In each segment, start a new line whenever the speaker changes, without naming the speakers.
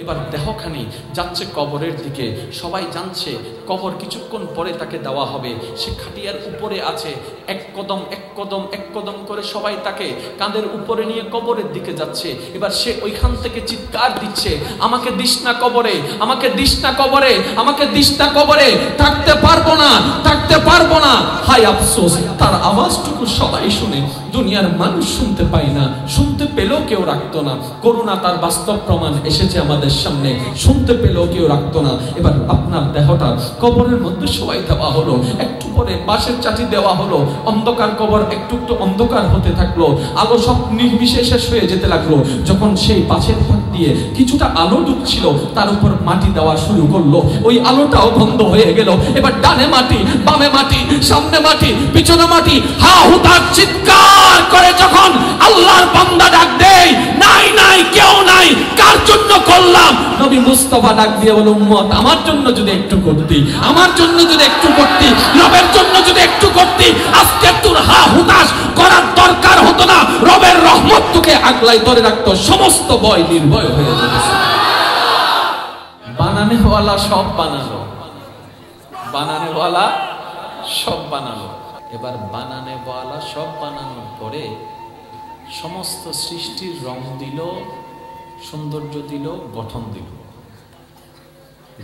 এবার দেহখানি যাচ্ছে কবরের দিকে, সবাই জানছে কবর কিছুক্ষণ পরে তাকে দেওয়া হবে। সে খাটিয়ার উপরে আছে, এক কদম এক কদম এক কদম করে সবাই তাকে কাঁধের উপরে নিয়ে কবরের দিকে যাচ্ছে। এবার সে ওইখান থেকে চিৎকার দিচ্ছে, আমাকে দিস না কবরে, আমাকে দিস না কবরে, আমাকে দিস না কবরে, থাকতে পারবো না, থাকতে পারবো না। হায় আফসোস, তার আওয়াজটুকু সবাই শুনে, দুনিয়ার মানুষ শুনতে পায় না, শুনতে পেলেও কেউ রাখতো না। করুণা তার বাস্তব প্রমাণ এসেছে আমাদের সামনে, শুনতে পেলেও কেউ রাখতো না। এবার আপনার দেহটা কবরের মধ্যে সবাই দেওয়া হলো, একটু পরে বাঁশের চাটি দেওয়া হলো, অন্ধকার কবর একটু একটু অন্ধকার হতে থাকলো, আলো সব নির্বিশেষে শেষ হয়ে যেতে লাগলো। যখন সেই বাঁশের ফাঁক দিয়ে কিছুটা আলো ঢুকছিল, তার উপর মাটি দেওয়া শুরু করলো, ওই আলোটাও বন্ধ হয়ে গেল। এবার ডানে মাটি, বামে মাটি, সামনে মাটি, পিছনে মাটি, হা হুতার চিৎকার করে যখন আল্লাহর বান্দা ডাক দেয়, নাই নাই কেউ নাই, কার জন্য করলাম? নবী মুস্তাফা ডাক দিয়ে বলে, উম্মত আমার জন্য যদি একটু করতি, আমার জন্য যদি একটু করতি, রবের জন্য যদি একটু করতি, আজকে তোর হা হুতাশ করার দরকার হতো না। রবের রহমত তোকে আগলাই ধরে রাখতো, সমস্ত ভয় নির্ভয় হয়ে যেত। বানানেওয়ালা সব বানালো, বানানেওয়ালা সব বানালো। এবার বানানেওয়ালা সব বানানোর পরে সমস্ত সৃষ্টির রং দিল, সৌন্দর্য দিল, গঠন দিল।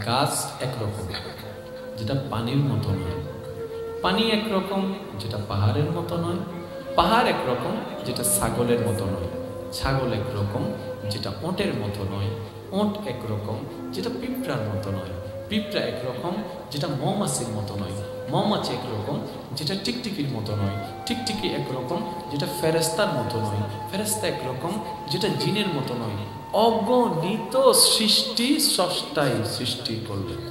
গাছ একরকম, যেটা পানির মতো নয়, পানি একরকম, যেটা পাহাড়ের মতো নয়, পাহাড় একরকম, যেটা ছাগলের মতো নয়, ছাগল একরকম, যেটা ওঁটের মতো নয়, ওঁট একরকম, যেটা পিঁপড়ার মতো নয়, পিঁপড়া একরকম, যেটা মৌমাছির মতো নয়, মৌমাছি একরকম, যেটা টিকটিকির মতো নয়, টিকটিকি একরকম, যেটা ফেরেস্তার মতো নয়, ফেরেস্তা একরকম, যেটা জিনের মতো নয়। অগণিত সৃষ্টি স্রষ্টাই সৃষ্টি করলেন।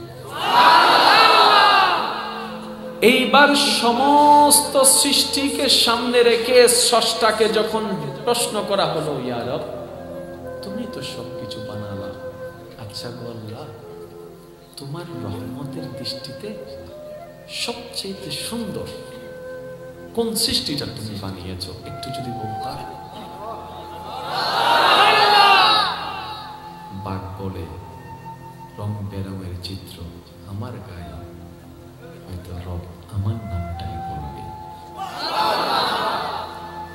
এইবার সমস্ত সৃষ্টিকে সামনে রেখে স্রষ্টাকে যখন প্রশ্ন করা হলো, ইয়া রব, তুমি তো সবকিছু বানালা, আচ্ছা গো আল্লাহ, তোমার রহমতের দৃষ্টিতে সবচেয়ে সুন্দর কোন সৃষ্টিটা তুমি বানিয়েছো, একটু যদি বলতা। বাঘ বলে, রং বেরঙের চিত্র আমার গায়ে, হয়তো রব আমার নামটাই বলবে।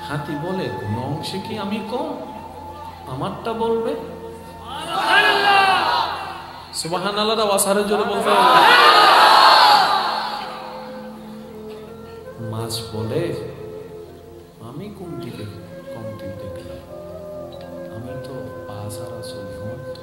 হাতি বলে, কোন অংশে কি আমি কম, আমারটা বলবে। সুবহানাল্লাহ, ওয়াসারে জোরে বলতে হবে। মাছ বলে, আমি কোন দিকে কমতি দেখলাম, আমি তো পা ছাড়া চলি, আমার তো